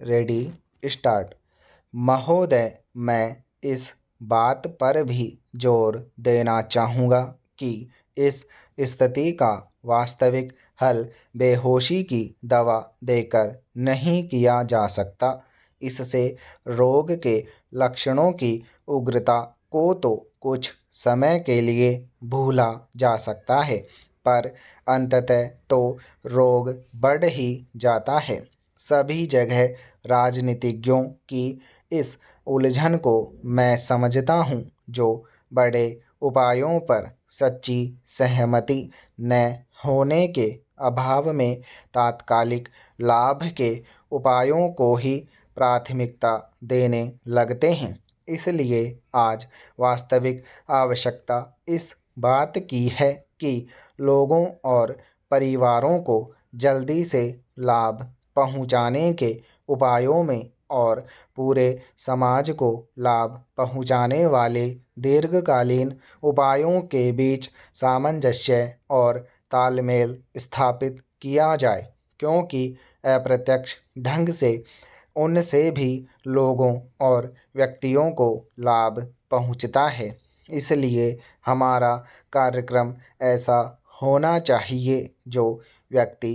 Ready start. महोदय, मैं इस बात पर भी जोर देना चाहूँगा कि इस स्थिति का वास्तविक हल बेहोशी की दवा देकर नहीं किया जा सकता। इससे रोग के लक्षणों की उग्रता को तो कुछ समय के लिए भूला जा सकता है, पर अंततः तो रोग बढ़ ही जाता है। सभी जगह राजनीतिज्ञों की इस उलझन को मैं समझता हूँ, जो बड़े उपायों पर सच्ची सहमति न होने के अभाव में तात्कालिक लाभ के उपायों को ही प्राथमिकता देने लगते हैं। इसलिए आज वास्तविक आवश्यकता इस बात की है कि लोगों और परिवारों को जल्दी से लाभ पहुंचाने के उपायों में और पूरे समाज को लाभ पहुंचाने वाले दीर्घकालीन उपायों के बीच सामंजस्य और तालमेल स्थापित किया जाए, क्योंकि अप्रत्यक्ष ढंग से उनसे भी लोगों और व्यक्तियों को लाभ पहुंचता है। इसलिए हमारा कार्यक्रम ऐसा होना चाहिए जो व्यक्ति,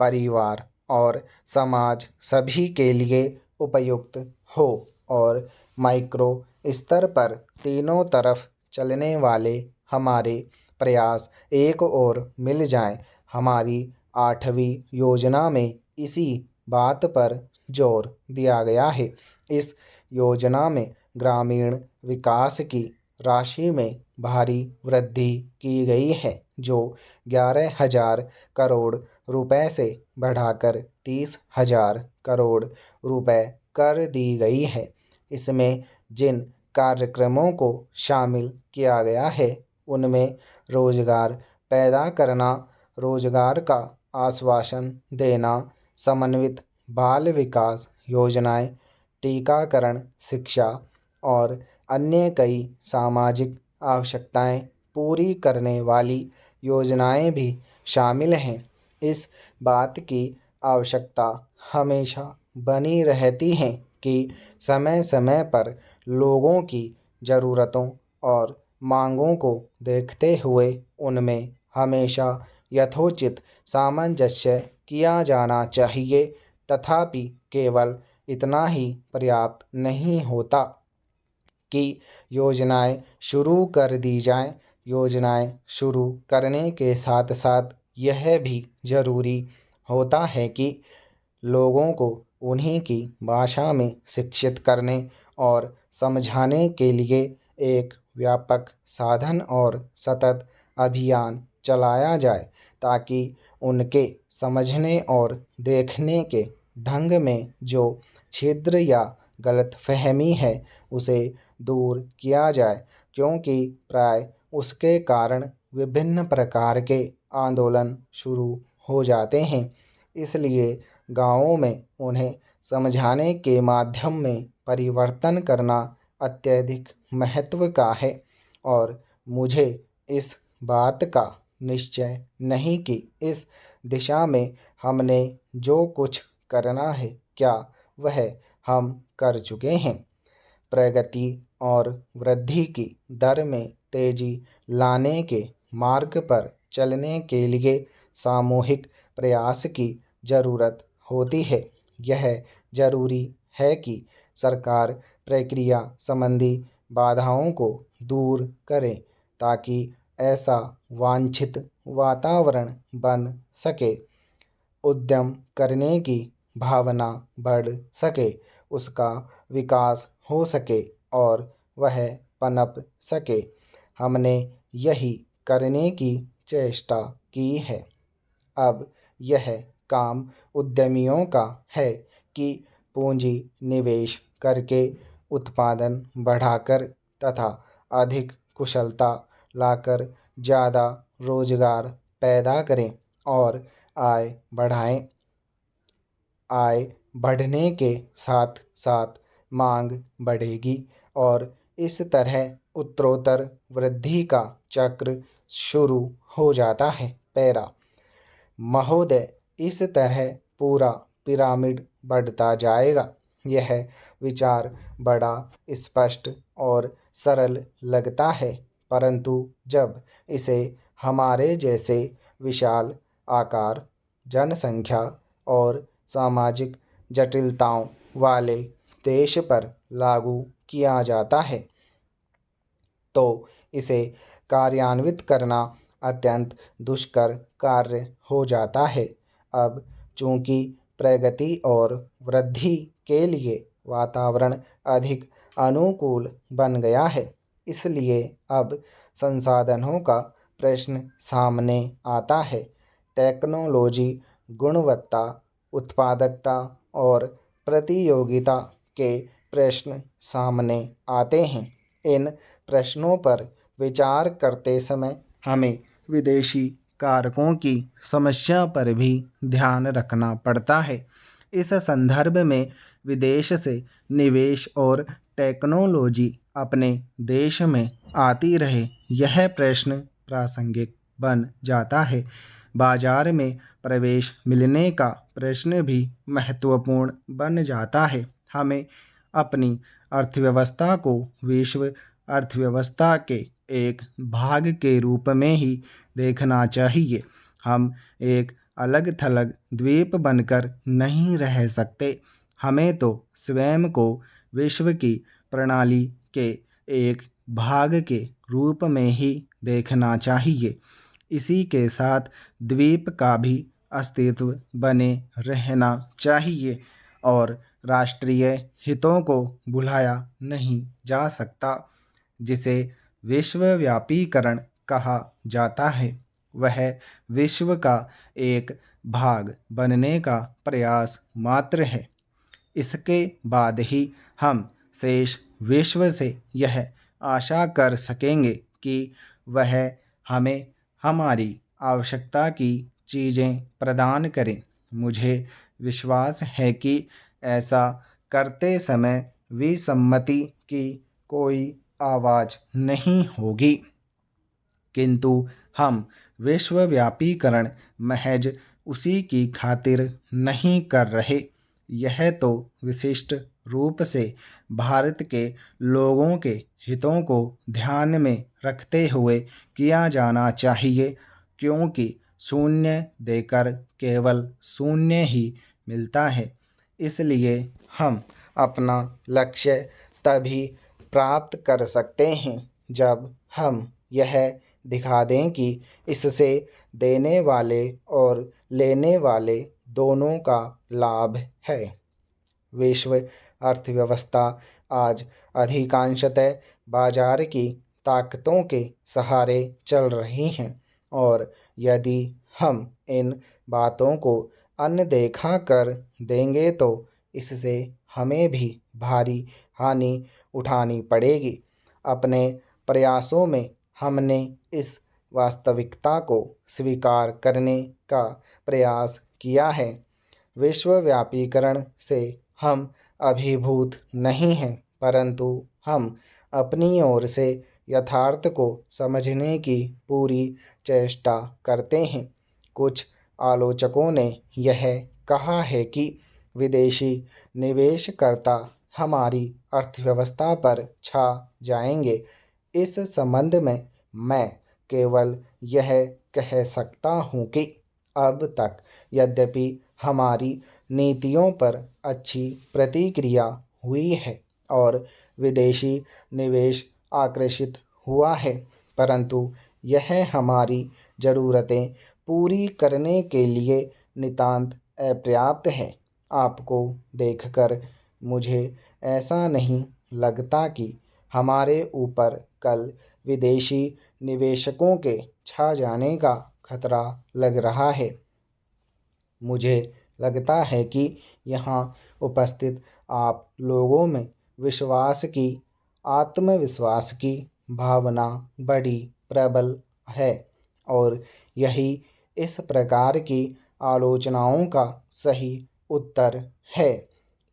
परिवार और समाज सभी के लिए उपयुक्त हो और माइक्रो स्तर पर तीनों तरफ चलने वाले हमारे प्रयास एक ओर मिल जाएं। हमारी 8वीं योजना में इसी बात पर जोर दिया गया है। इस योजना में ग्रामीण विकास की राशि में भारी वृद्धि की गई है, जो 11,000 करोड़ रुपए से बढ़ाकर 30,000 करोड़ रुपए कर दी गई है। इसमें जिन कार्यक्रमों को शामिल किया गया है, उनमें रोजगार पैदा करना, रोजगार का आश्वासन देना, समन्वित बाल विकास योजनाएं, टीकाकरण, शिक्षा और अन्य कई सामाजिक आवश्यकताएं पूरी करने वाली योजनाएं भी शामिल हैं। इस बात की आवश्यकता हमेशा बनी रहती है कि समय समय पर लोगों की ज़रूरतों और मांगों को देखते हुए उनमें हमेशा यथोचित सामंजस्य किया जाना चाहिए। तथापि केवल इतना ही पर्याप्त नहीं होता कि योजनाएं शुरू कर दी जाएं। योजनाएं शुरू करने के साथ साथ यह भी ज़रूरी होता है कि लोगों को उन्हीं की भाषा में शिक्षित करने और समझाने के लिए एक व्यापक साधन और सतत अभियान चलाया जाए, ताकि उनके समझने और देखने के ढंग में जो छिद्र या गलतफहमी है, उसे दूर किया जाए, क्योंकि प्राय उसके कारण विभिन्न प्रकार के आंदोलन शुरू हो जाते हैं। इसलिए गाँवों में उन्हें समझाने के माध्यम में परिवर्तन करना अत्यधिक महत्व का है। और मुझे इस बात का निश्चय नहीं कि इस दिशा में हमने जो कुछ करना है, क्या वह हम कर चुके हैं। प्रगति और वृद्धि की दर में तेजी लाने के मार्ग पर चलने के लिए सामूहिक प्रयास की ज़रूरत होती है। यह ज़रूरी है कि सरकार प्रक्रिया संबंधी बाधाओं को दूर करे, ताकि ऐसा वांछित वातावरण बन सके, उद्यम करने की भावना बढ़ सके, उसका विकास हो सके और वह पनप सके। हमने यही करने की चेष्टा की है। अब यह काम उद्यमियों का है कि पूंजी निवेश करके उत्पादन बढ़ाकर तथा अधिक कुशलता लाकर ज़्यादा रोजगार पैदा करें और आय बढ़ाएं। आय बढ़ने के साथ साथ मांग बढ़ेगी और इस तरह उत्तरोत्तर वृद्धि का चक्र शुरू हो जाता है। पैरा महोदय, इस तरह पूरा पिरामिड बढ़ता जाएगा। यह विचार बड़ा स्पष्ट और सरल लगता है, परंतु जब इसे हमारे जैसे विशाल आकार, जनसंख्या और सामाजिक जटिलताओं वाले देश पर लागू किया जाता है तो इसे कार्यान्वित करना अत्यंत दुष्कर कार्य हो जाता है। अब चूंकि प्रगति और वृद्धि के लिए वातावरण अधिक अनुकूल बन गया है, इसलिए अब संसाधनों का प्रश्न सामने आता है। टेक्नोलॉजी, गुणवत्ता, उत्पादकता और प्रतियोगिता के प्रश्न सामने आते हैं। इन प्रश्नों पर विचार करते समय हमें विदेशी कारकों की समस्या पर भी ध्यान रखना पड़ता है। इस संदर्भ में विदेश से निवेश और टेक्नोलॉजी अपने देश में आती रहे, यह प्रश्न प्रासंगिक बन जाता है। बाजार में प्रवेश मिलने का प्रश्न भी महत्वपूर्ण बन जाता है। हमें अपनी अर्थव्यवस्था को विश्व अर्थव्यवस्था के एक भाग के रूप में ही देखना चाहिए। हम एक अलग थलग द्वीप बनकर नहीं रह सकते। हमें तो स्वयं को विश्व की प्रणाली के एक भाग के रूप में ही देखना चाहिए। इसी के साथ द्वीप का भी अस्तित्व बने रहना चाहिए और राष्ट्रीय हितों को भुलाया नहीं जा सकता। जिसे विश्वव्यापीकरण कहा जाता है, वह विश्व का एक भाग बनने का प्रयास मात्र है। इसके बाद ही हम शेष विश्व से यह आशा कर सकेंगे कि वह हमें हमारी आवश्यकता की चीज़ें प्रदान करें। मुझे विश्वास है कि ऐसा करते समय विसम्मति की कोई आवाज़ नहीं होगी, किंतु हम विश्वव्यापीकरण महज उसी की खातिर नहीं कर रहे। यह तो विशिष्ट रूप से भारत के लोगों के हितों को ध्यान में रखते हुए किया जाना चाहिए, क्योंकि शून्य देकर केवल शून्य ही मिलता है। इसलिए हम अपना लक्ष्य तभी प्राप्त कर सकते हैं जब हम यह दिखा दें कि इससे देने वाले और लेने वाले दोनों का लाभ है। विश्व अर्थव्यवस्था आज अधिकांशतः बाजार की ताकतों के सहारे चल रही हैं और यदि हम इन बातों को अनदेखा कर देंगे तो इससे हमें भी भारी हानि उठानी पड़ेगी। अपने प्रयासों में हमने इस वास्तविकता को स्वीकार करने का प्रयास किया है। विश्वव्यापीकरण से हम अभिभूत नहीं हैं, परंतु हम अपनी ओर से यथार्थ को समझने की पूरी चेष्टा करते हैं। कुछ आलोचकों ने यह कहा है कि विदेशी निवेशकर्ता हमारी अर्थव्यवस्था पर छा जाएंगे। इस संबंध में मैं केवल यह कह सकता हूँ कि अब तक यद्यपि हमारी नीतियों पर अच्छी प्रतिक्रिया हुई है और विदेशी निवेश आकर्षित हुआ है, परंतु यह हमारी ज़रूरतें पूरी करने के लिए नितांत अपर्याप्त है। आपको देखकर मुझे ऐसा नहीं लगता कि हमारे ऊपर कल विदेशी निवेशकों के छा जाने का खतरा लग रहा है। मुझे लगता है कि यहाँ उपस्थित आप लोगों में आत्मविश्वास की भावना बड़ी प्रबल है और यही इस प्रकार की आलोचनाओं का सही उत्तर है।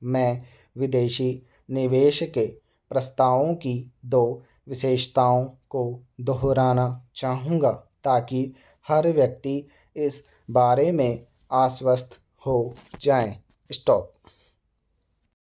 मैं विदेशी निवेश के प्रस्तावों की दो विशेषताओं को दोहराना चाहूँगा ताकि हर व्यक्ति इस बारे में आश्वस्त हो जाए। स्टॉप।